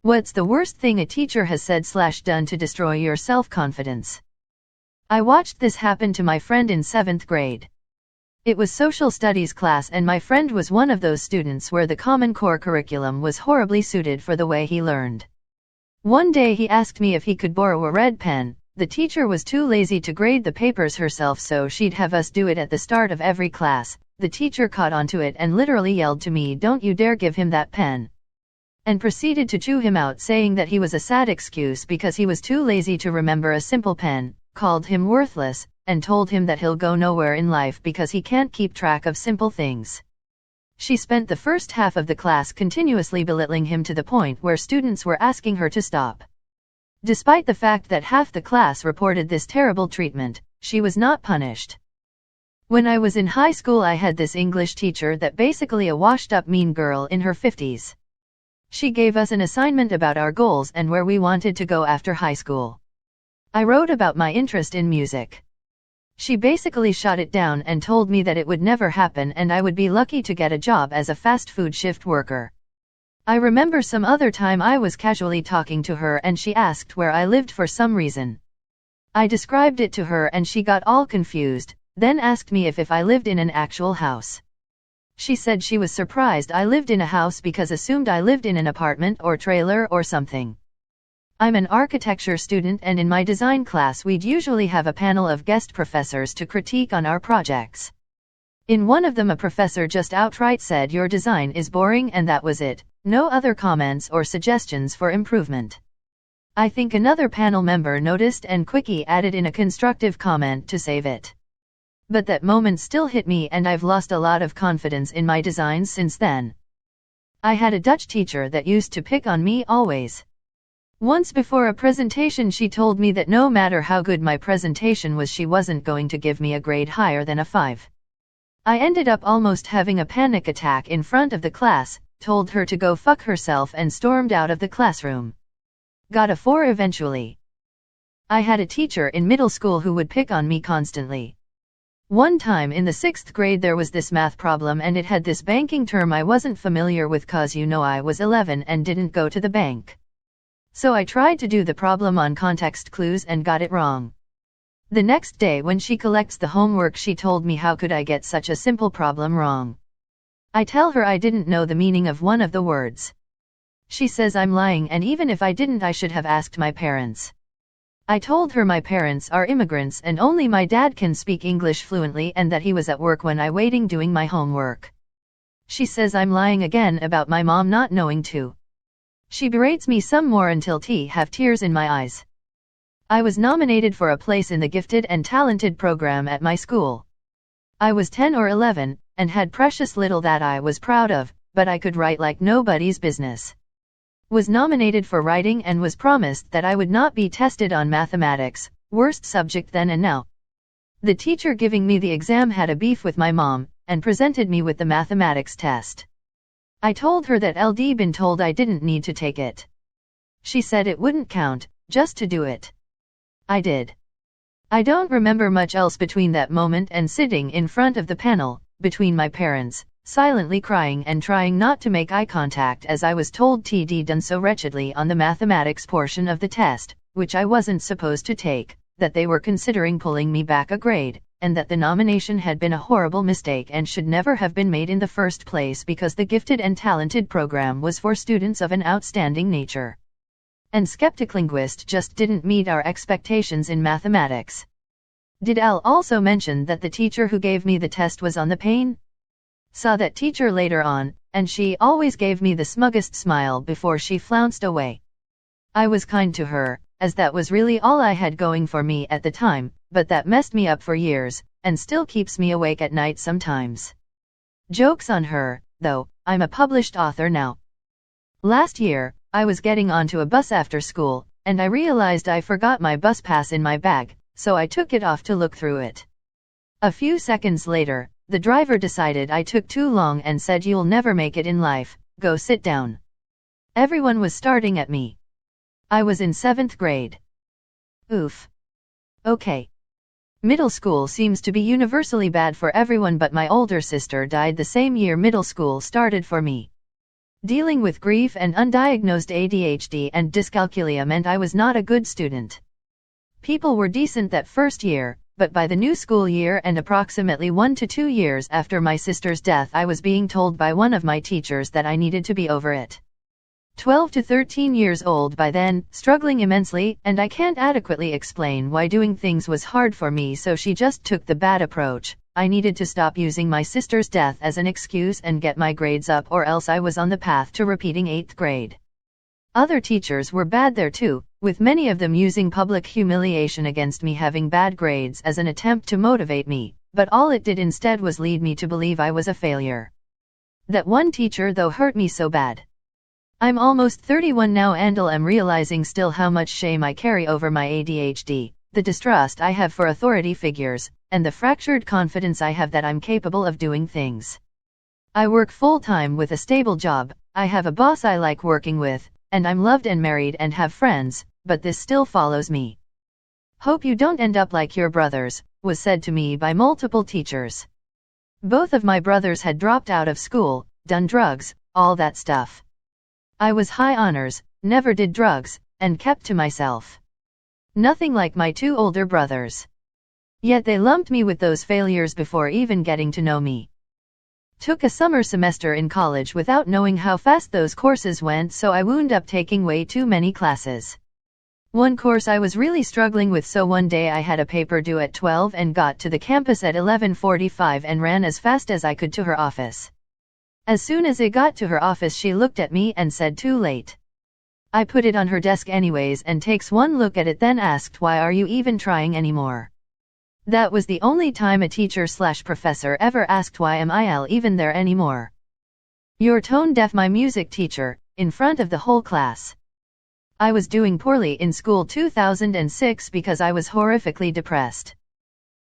What's the worst thing a teacher has said/done to destroy your self-confidence? I watched this happen to my friend in 7th grade. It was social studies class and my friend was one of those students where the Common Core curriculum was horribly suited for the way he learned. One day he asked me if he could borrow a red pen. The teacher was too lazy to grade the papers herself, so she'd have us do it at the start of every class. The teacher caught onto it and literally yelled to me, "Don't you dare give him that pen," and proceeded to chew him out, saying that he was a sad excuse because he was too lazy to remember a simple pen, called him worthless, and told him that he'll go nowhere in life because he can't keep track of simple things. She spent the first half of the class continuously belittling him to the point where students were asking her to stop. Despite the fact that half the class reported this terrible treatment, she was not punished. When I was in high school, I had this English teacher that basically a washed-up mean girl in her 50s. She gave us an assignment about our goals and where we wanted to go after high school. I wrote about my interest in music. She basically shot it down and told me that it would never happen and I would be lucky to get a job as a fast food shift worker. I remember some other time I was casually talking to her and she asked where I lived for some reason. I described it to her and she got all confused, then asked me if I lived in an actual house. She said she was surprised I lived in a house because assumed I lived in an apartment or trailer or something. I'm an architecture student and in my design class we'd usually have a panel of guest professors to critique on our projects. In one of them a professor just outright said your design is boring and that was it, no other comments or suggestions for improvement. I think another panel member noticed and quickly added in a constructive comment to save it. But that moment still hit me and I've lost a lot of confidence in my designs since then. I had a Dutch teacher that used to pick on me always. Once before a presentation she told me that no matter how good my presentation was she wasn't going to give me a grade higher than a 5. I ended up almost having a panic attack in front of the class, told her to go fuck herself and stormed out of the classroom. Got a 4 eventually. I had a teacher in middle school who would pick on me constantly. One time in the 6th grade there was this math problem and it had this banking term I wasn't familiar with cause I was 11 and didn't go to the bank. So I tried to do the problem on context clues and got it wrong. The next day when she collects the homework she told me how could I get such a simple problem wrong. I tell her I didn't know the meaning of one of the words. She says I'm lying and even if I didn't I should have asked my parents. I told her my parents are immigrants and only my dad can speak English fluently and that he was at work when I waiting doing my homework. She says I'm lying again about my mom not knowing too. She berates me some more until have tears in my eyes. I was nominated for a place in the gifted and talented program at my school. I was 10 or 11, and had precious little that I was proud of, but I could write like nobody's business. Was nominated for writing and was promised that I would not be tested on mathematics, worst subject then and now. The teacher giving me the exam had a beef with my mom, and presented me with the mathematics test. I told her that I'd been told I didn't need to take it. She said it wouldn't count, just to do it. I did. I don't remember much else between that moment and sitting in front of the panel, between my parents, silently crying and trying not to make eye contact as I was told T'd done so wretchedly on the mathematics portion of the test, which I wasn't supposed to take, that they were considering pulling me back a grade, and that the nomination had been a horrible mistake and should never have been made in the first place because the gifted and talented program was for students of an outstanding nature. And skeptic linguist just didn't meet our expectations in mathematics. Did Al also mention that the teacher who gave me the test was on the pain? Saw that teacher later on, and she always gave me the smuggest smile before she flounced away. I was kind to her, as that was really all I had going for me at the time, but that messed me up for years, and still keeps me awake at night sometimes. Joke's on her, though, I'm a published author now. Last year, I was getting onto a bus after school, and I realized I forgot my bus pass in my bag, so I took it off to look through it. A few seconds later, the driver decided I took too long and said you'll never make it in life, go sit down. Everyone was starting at me. I was in 7th grade. Oof. Okay. Middle school seems to be universally bad for everyone but my older sister died the same year middle school started for me. Dealing with grief and undiagnosed ADHD and dyscalculia meant I was not a good student. People were decent that first year, but by the new school year and approximately 1 to 2 years after my sister's death, I was being told by one of my teachers that I needed to be over it. 12 to 13 years old by then, struggling immensely, and I can't adequately explain why doing things was hard for me, so she just took the bad approach. I needed to stop using my sister's death as an excuse and get my grades up, or else I was on the path to repeating 8th grade. Other teachers were bad there too, with many of them using public humiliation against me having bad grades as an attempt to motivate me, but all it did instead was lead me to believe I was a failure. That one teacher though hurt me so bad. I'm almost 31 now and am realizing still how much shame I carry over my ADHD, the distrust I have for authority figures, and the fractured confidence I have that I'm capable of doing things. I work full-time with a stable job, I have a boss I like working with, and I'm loved and married and have friends, but this still follows me. Hope you don't end up like your brothers, was said to me by multiple teachers. Both of my brothers had dropped out of school, done drugs, all that stuff. I was high honors, never did drugs, and kept to myself. Nothing like my 2 older brothers. Yet they lumped me with those failures before even getting to know me. Took a summer semester in college without knowing how fast those courses went, so I wound up taking way too many classes. One course I was really struggling with, so one day I had a paper due at 12 and got to the campus at 11:45 and ran as fast as I could to her office. As soon as I got to her office, she looked at me and said, "Too late." I put it on her desk anyways and takes one look at it, then asked, "Why are you even trying anymore?" That was the only time a teacher/professor ever asked why am I even there anymore. You're tone deaf, my music teacher, in front of the whole class. I was doing poorly in school 2006 because I was horrifically depressed.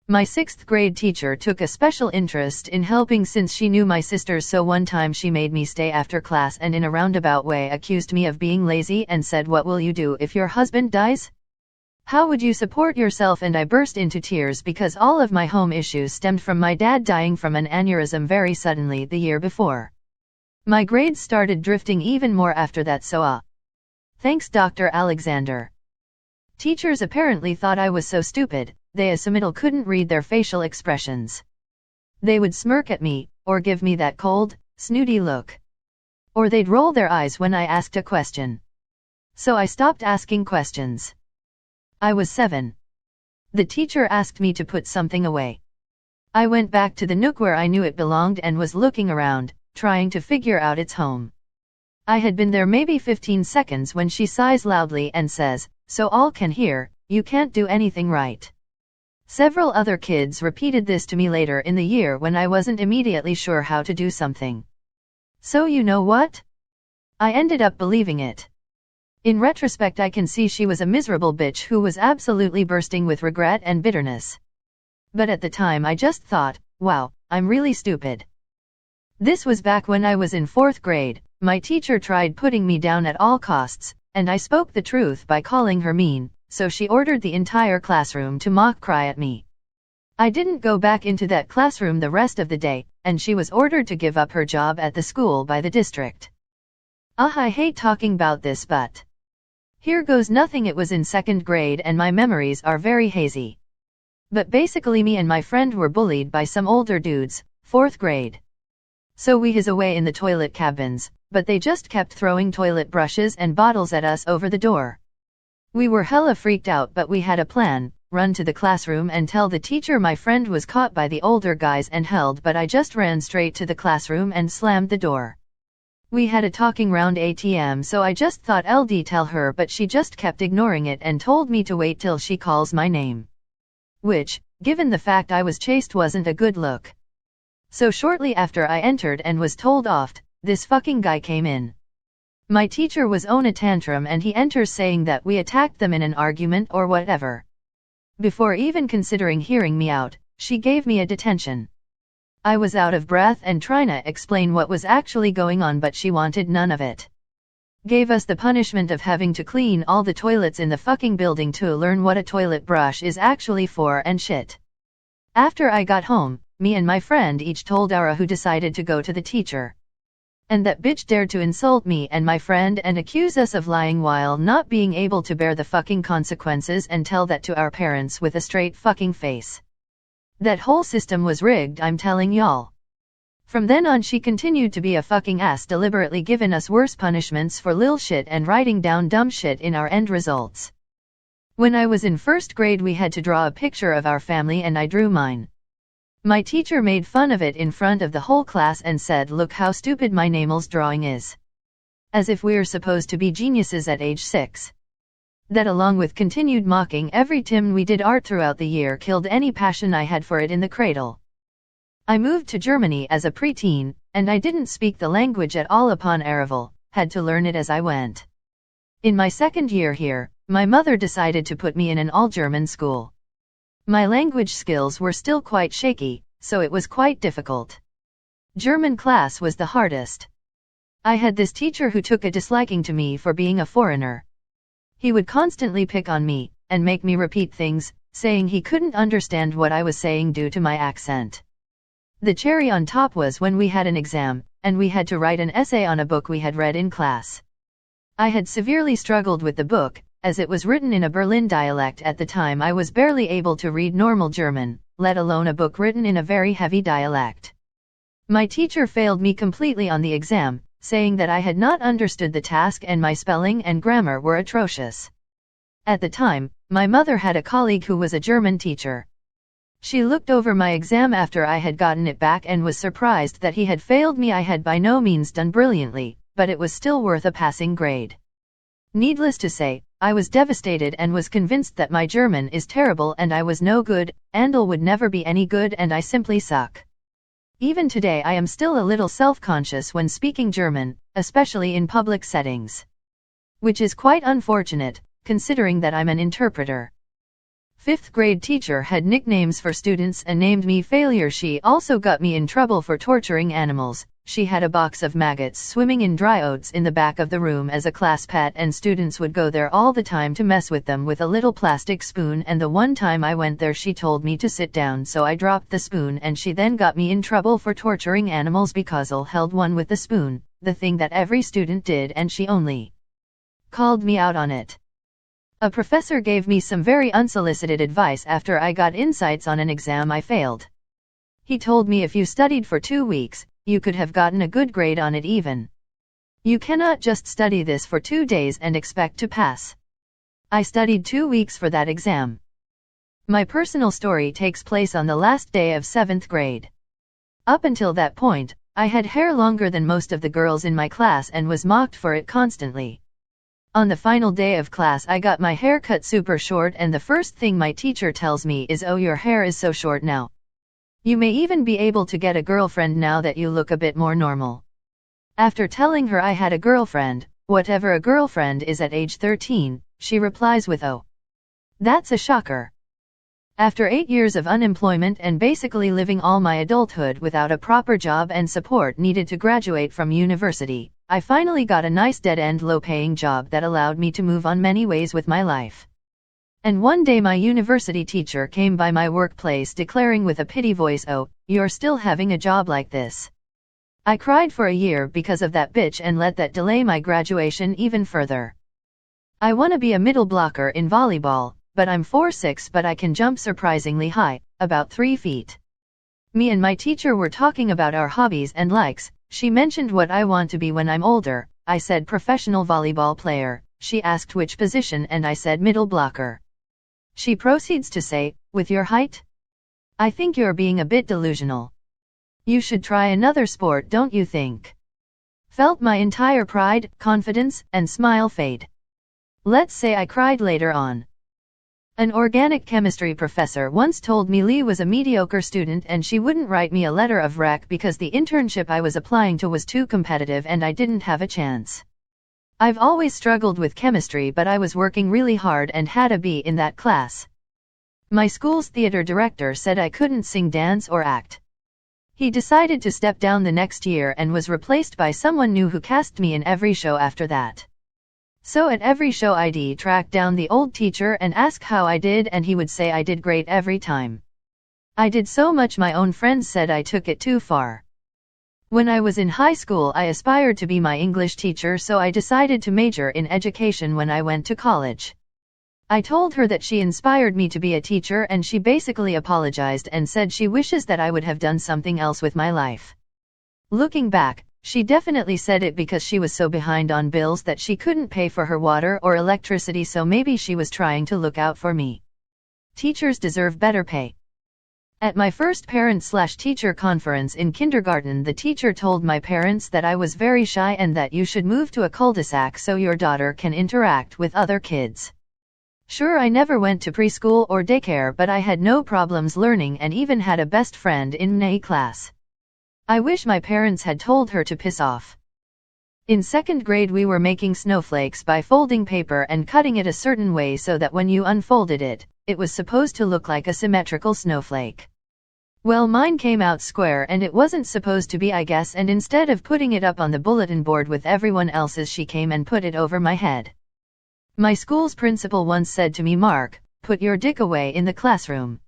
My 6th grade teacher took a special interest in helping since she knew my sisters, so one time she made me stay after class and in a roundabout way accused me of being lazy and said, "What will you do if your husband dies? How would you support yourself?" And I burst into tears because all of my home issues stemmed from my dad dying from an aneurysm very suddenly the year before. My grades started drifting even more after that, so thanks Dr. Alexander. Teachers apparently thought I was so stupid, they assumed couldn't read their facial expressions. They would smirk at me, or give me that cold, snooty look. Or they'd roll their eyes when I asked a question. So I stopped asking questions. I was 7. The teacher asked me to put something away. I went back to the nook where I knew it belonged and was looking around, trying to figure out its home. I had been there maybe 15 seconds when she sighs loudly and says, "So all can hear, you can't do anything right." Several other kids repeated this to me later in the year when I wasn't immediately sure how to do something. So you know what? I ended up believing it. In retrospect, I can see she was a miserable bitch who was absolutely bursting with regret and bitterness. But at the time I just thought, wow, I'm really stupid. This was back when I was in 4th grade. My teacher tried putting me down at all costs, and I spoke the truth by calling her mean, so she ordered the entire classroom to mock cry at me. I didn't go back into that classroom the rest of the day, and she was ordered to give up her job at the school by the district. I hate talking about this, but here goes nothing. It was in 2nd grade and my memories are very hazy. But basically me and my friend were bullied by some older dudes, 4th grade. So we hid away in the toilet cabins, but they just kept throwing toilet brushes and bottles at us over the door. We were hella freaked out, but we had a plan: run to the classroom and tell the teacher my friend was caught by the older guys and held, but I just ran straight to the classroom and slammed the door. We had a talking round ATM, so I just thought LD tell her, but she just kept ignoring it and told me to wait till she calls my name. Which, given the fact I was chased, wasn't a good look. So shortly after I entered and was told off, this fucking guy came in. My teacher was on a tantrum and he enters saying that we attacked them in an argument or whatever. Before even considering hearing me out, she gave me a detention. I was out of breath and trying to explain what was actually going on, but she wanted none of it. Gave us the punishment of having to clean all the toilets in the fucking building to learn what a toilet brush is actually for and shit. After I got home, me and my friend each told Ara, who decided to go to the teacher. And that bitch dared to insult me and my friend and accuse us of lying while not being able to bear the fucking consequences and tell that to our parents with a straight fucking face. That whole system was rigged, I'm telling y'all. From then on she continued to be a fucking ass, deliberately giving us worse punishments for lil shit and writing down dumb shit in our end results. When I was in first grade we had to draw a picture of our family and I drew mine. My teacher made fun of it in front of the whole class and said, "Look how stupid my Chaneels drawing is." As if we're supposed to be geniuses at age 6. That, along with continued mocking every time we did art throughout the year, killed any passion I had for it in the cradle. I moved to Germany as a preteen, and I didn't speak the language at all upon arrival, had to learn it as I went. In my second year here, my mother decided to put me in an all-German school. My language skills were still quite shaky, so it was quite difficult. German class was the hardest. I had this teacher who took a disliking to me for being a foreigner. He would constantly pick on me, and make me repeat things, saying he couldn't understand what I was saying due to my accent. The cherry on top was when we had an exam, and we had to write an essay on a book we had read in class. I had severely struggled with the book, as it was written in a Berlin dialect. At the time I was barely able to read normal German, let alone a book written in a very heavy dialect. My teacher failed me completely on the exam, saying that I had not understood the task and my spelling and grammar were atrocious. At the time, my mother had a colleague who was a German teacher. She looked over my exam after I had gotten it back and was surprised that he had failed me. I had by no means done brilliantly, but it was still worth a passing grade. Needless to say, I was devastated and was convinced that my German is terrible and I was no good, Andel would never be any good and I simply suck. Even today I am still a little self-conscious when speaking German, especially in public settings. Which is quite unfortunate, considering that I'm an interpreter. Fifth grade teacher had nicknames for students and named me Failure. She also got me in trouble for torturing animals. She had a box of maggots swimming in dry oats in the back of the room as a class pet and students would go there all the time to mess with them with a little plastic spoon, and the one time I went there she told me to sit down, so I dropped the spoon and she then got me in trouble for torturing animals because I held one with the spoon, the thing that every student did, and she only called me out on it. A professor gave me some very unsolicited advice after I got insights on an exam I failed. He told me if you studied for 2 weeks, you could have gotten a good grade on it even. You cannot just study this for 2 days and expect to pass. I studied 2 weeks for that exam. My personal story takes place on the last day of 7th grade. Up until that point, I had hair longer than most of the girls in my class and was mocked for it constantly. On the final day of class I got my hair cut super short and the first thing my teacher tells me is, "Oh, your hair is so short now. You may even be able to get a girlfriend now that you look a bit more normal." After telling her I had a girlfriend, whatever a girlfriend is at age 13, she replies with, "Oh, that's a shocker." After 8 years of unemployment and basically living all my adulthood without a proper job and support needed to graduate from university, I finally got a nice dead-end low-paying job that allowed me to move on many ways with my life. And one day my university teacher came by my workplace declaring with a pity voice, "Oh, you're still having a job like this." I cried for a year because of that bitch and let that delay my graduation even further. I want to be a middle blocker in volleyball, but I'm 4'6", but I can jump surprisingly high, about 3 feet. Me and my teacher were talking about our hobbies and likes. She mentioned what I want to be when I'm older. I said professional volleyball player. She asked which position and I said middle blocker. She proceeds to say, "With your height? I think you're being a bit delusional. You should try another sport, don't you think?" Felt my entire pride, confidence, and smile fade. Let's say I cried later on. An organic chemistry professor once told me Lee was a mediocre student and she wouldn't write me a letter of rec because the internship I was applying to was too competitive and I didn't have a chance. I've always struggled with chemistry, but I was working really hard and had a B in that class. My school's theater director said I couldn't sing, dance, or act. He decided to step down the next year and was replaced by someone new who cast me in every show after that. So at every show I'd track down the old teacher and ask how I did, and he would say I did great every time. I did so much my own friends said I took it too far. When I was in high school, I aspired to be my English teacher, so I decided to major in education when I went to college. I told her that she inspired me to be a teacher, and she basically apologized and said she wishes that I would have done something else with my life. Looking back, she definitely said it because she was so behind on bills that she couldn't pay for her water or electricity, so maybe she was trying to look out for me. Teachers deserve better pay. At my first parent/teacher conference in kindergarten, the teacher told my parents that I was very shy and that you should move to a cul-de-sac so your daughter can interact with other kids. Sure, I never went to preschool or daycare, but I had no problems learning and even had a best friend in NA class. I wish my parents had told her to piss off. In second grade, we were making snowflakes by folding paper and cutting it a certain way so that when you unfolded it, it was supposed to look like a symmetrical snowflake. Well, mine came out square and it wasn't supposed to be, I guess, and instead of putting it up on the bulletin board with everyone else's, she came and put it over my head. My school's principal once said to me, "Mark, put your dick away in the classroom.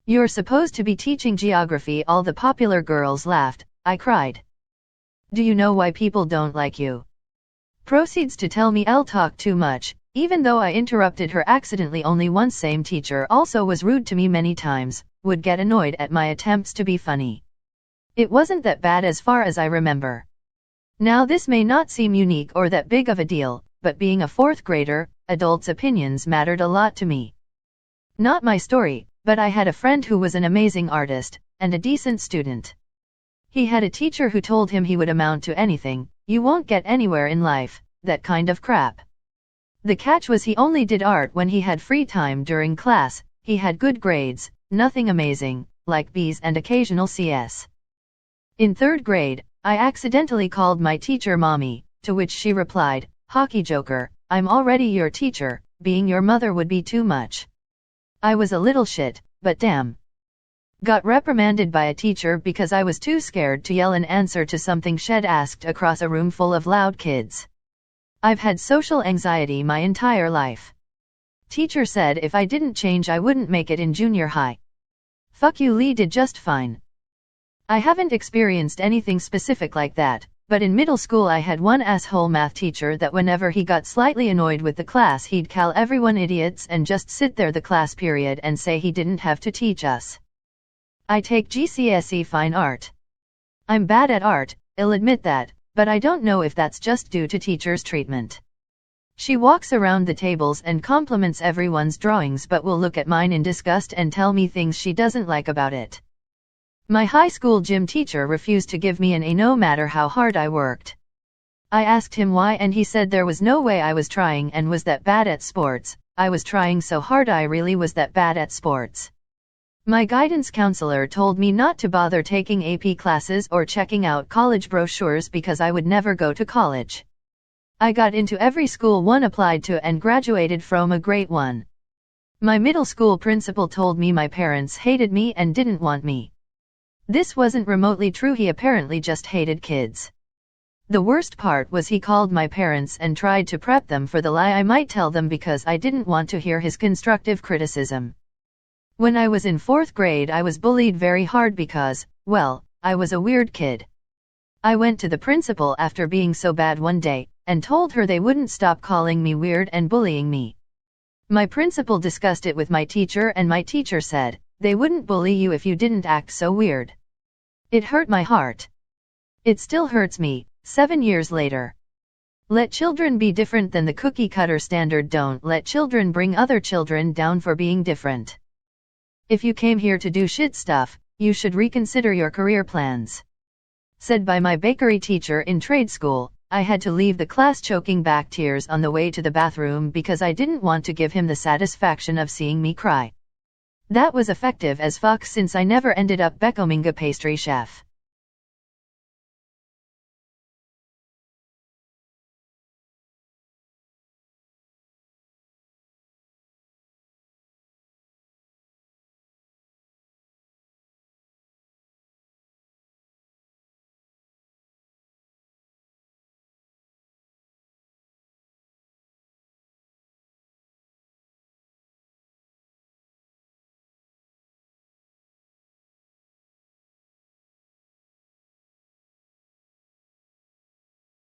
You're supposed to be teaching geography." All the popular girls laughed. I cried. Do you know why people don't like you? Proceeds to tell me I'll talk too much, even though I interrupted her accidentally only once. Same teacher also was rude to me many times, would get annoyed at my attempts to be funny. It wasn't that bad as far as I remember. Now this may not seem unique or that big of a deal, but being a fourth grader, adults' opinions mattered a lot to me. Not my story, but I had a friend who was an amazing artist, and a decent student. He had a teacher who told him he would amount to anything, you won't get anywhere in life, that kind of crap. The catch was he only did art when he had free time during class. He had good grades, nothing amazing, like B's and occasional Cs. In third grade, I accidentally called my teacher mommy, to which she replied, "Hockey joker, I'm already your teacher, being your mother would be too much." I was a little shit, but damn. Got reprimanded by a teacher because I was too scared to yell an answer to something she'd asked across a room full of loud kids. I've had social anxiety my entire life. Teacher said if I didn't change I wouldn't make it in junior high. Fuck you, Lee did just fine. I haven't experienced anything specific like that, but in middle school I had one asshole math teacher that whenever he got slightly annoyed with the class he'd call everyone idiots and just sit there the class period and say he didn't have to teach us. I take GCSE fine art. I'm bad at art, I'll admit that, but I don't know if that's just due to teacher's treatment. She walks around the tables and compliments everyone's drawings but will look at mine in disgust and tell me things she doesn't like about it. My high school gym teacher refused to give me an A no matter how hard I worked. I asked him why and he said there was no way I was trying and was that bad at sports. I was trying so hard I really was that bad at sports. My guidance counselor told me not to bother taking AP classes or checking out college brochures because I would never go to college. I got into every school one applied to and graduated from a great one. My middle school principal told me my parents hated me and didn't want me. This wasn't remotely true, he apparently just hated kids. The worst part was he called my parents and tried to prep them for the lie I might tell them because I didn't want to hear his constructive criticism. When I was in fourth grade I was bullied very hard because, well, I was a weird kid. I went to the principal after being so bad one day, and told her they wouldn't stop calling me weird and bullying me. My principal discussed it with my teacher and my teacher said, they wouldn't bully you if you didn't act so weird. It hurt my heart. It still hurts me, 7 years later. Let children be different than the cookie cutter standard. Don't let children bring other children down for being different. If you came here to do shit stuff, you should reconsider your career plans. Said by my bakery teacher in trade school. I had to leave the class choking back tears on the way to the bathroom because I didn't want to give him the satisfaction of seeing me cry. That was effective as fuck since I never ended up becoming a pastry chef.